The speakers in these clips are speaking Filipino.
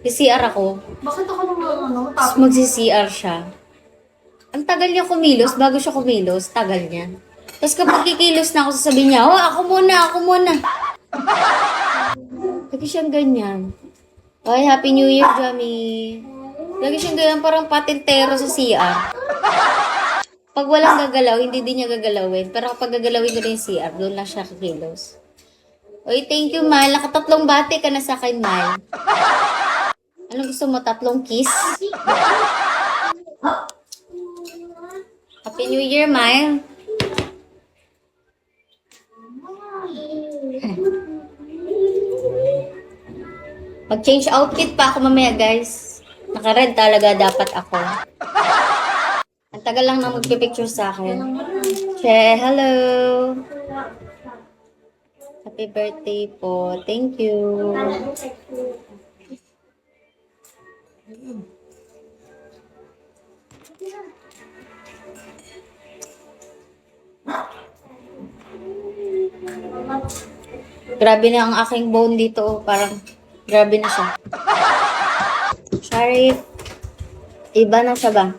CR ako. Bakit ako naman ano? Tapos magsi-CR siya. Ang tagal niya kumilos, bago siya kumilos, tagal niya. Tapos kapag kikilos na ako, sasabihin niya, oh, ako muna. Lagi siyang ganyan. Ay, Happy New Year, Jami. Lagi siyang ganyan, parang patintero sa CR. Pag walang gagalaw, hindi din niya gagalawin. Pero kapag gagalawin ko na yung CR, doon lang siya kikilos. Oy, thank you, Mal. Nakatatlong bati ka na sa akin, Mal. Anong gusto mo? Tatlong kiss? Happy New Year, Mal. Mag-change outfit pa ako mamaya, guys. Naka-red talaga dapat ako. Ang tagal lang na magpipicture sa akin. Che, hello. Happy birthday po. Thank you. Grabe na ang aking bone dito. Oh. Parang grabe na siya. Sharif. Iba na siya ba?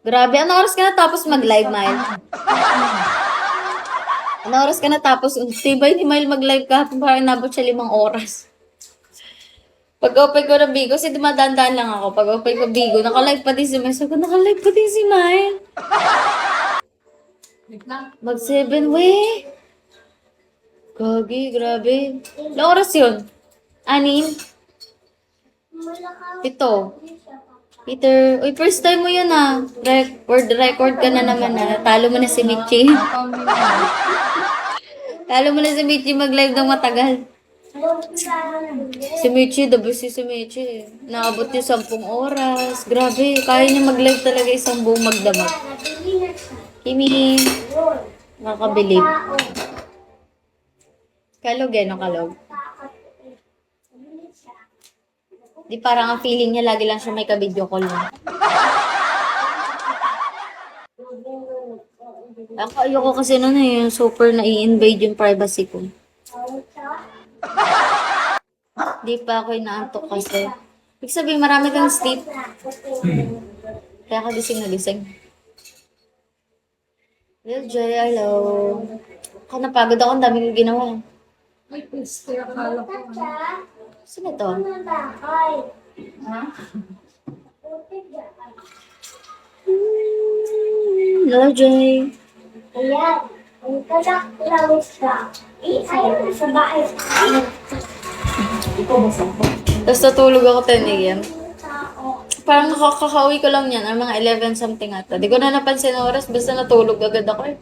Grabe. Anong oras ka na tapos mag-live, Mile? Anong oras ka na tapos? Tibay ni Mile mag-live kahapon. Parang nabot siya 5 oras. Pag-open ko ng Bigo, kasi dumadaan lang ako. Pag-open ko Bigo, naka-live pa din si Mile. Sabi ko, naka-live pa din si Mile. Mag-7, weh. Gagi, grabe. Ilang oras yun? 6? 7. Peter, uy, first time mo yun ah. Record ka na naman ah. Talo mo na si Michi. Talo mo na si Michi mag-live ng matagal. Si Michi, the best si Michi. Naabot yung 10 oras. Grabe, kaya niya mag-live talaga isang buong magdamag. Kimi, nakakabilib. Kalog eh, no kalog. Di parang ang feeling niya, lagi lang siya may ka-video call mo. Ako, ayoko kasi nun eh, yung super na-i-invade yung privacy ko. Di pa ako inaantok kasi. Ibig sabihin, marami kang sleep. Kaya ako gising na gising. Lil J, hello. Ako napagod ako, ang dami kong ginawa. Ay, please, kaya akala ko. Sino to? Ha? Hello, Jay. Ayan, ang kalak-law siya. Ayaw na sa bahay. Ikaw ba sa ako? Tapos natulog ako 10 a.m. Tao. Parang nakakauwi ko lang yan, ang mga 11 something ata. Di ko na napansin ang oras, basta natulog agad ako eh.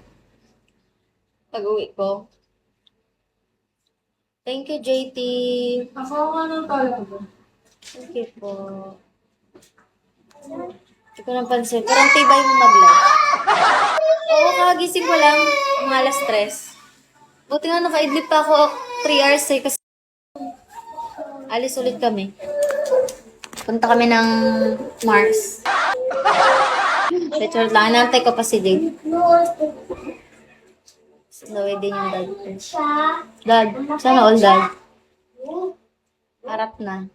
Pag-uwi ko. Thank you, JT. Ako nga talaga. Thank you po. Hindi ko napansin. Parang tibay mo mag-live. Oo, kakagising ko lang. Mga alas 3. Buti nga naka-idlip pa ako 3 hours eh. Kasi alis ulit kami. Punta kami ng Mars. Picture lang. Nantay ko pa si Dave. Naway din yung dad ko. Dad, sana all dad. Harap na.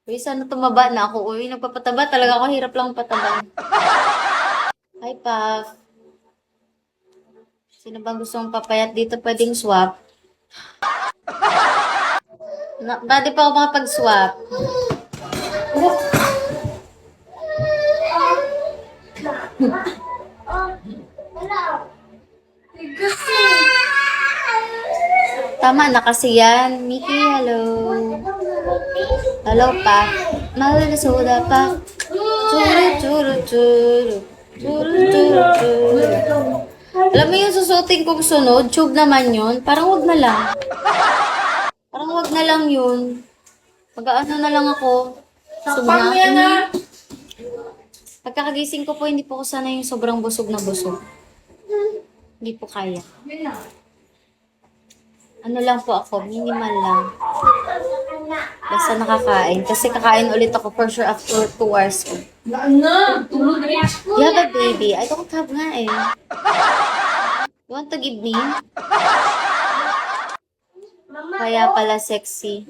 Uy, sana tumaba na ako. Uy, nagpapataba. Talaga ako, hirap lang pataba. Hi, Puff. Sino bang gusto mong papayat dito? Pwedeng swap. Pwede pa ako makapag-swap. Tama na kasi yan. Mickey, hello. Hello, pa. Mahal na soda pa. Churu, churu, churu. Churu, churu, churu. Alam mo yung susutin kong sunod? Tube naman yun. Parang wag na lang. Parang wag na lang yun. Mag-ano na lang ako. Sakpan mo yan ah! Pagkakagising ko po, hindi po ko sana yung sobrang busog na busog. Hindi po kaya. Ano lang po ako, minimal lang. Basta nakakain. Kasi kakain ulit ako for sure after 2 hours ko. Na! Tulog na! You have a baby? I don't have nga eh. You want to give me? Kaya pala sexy.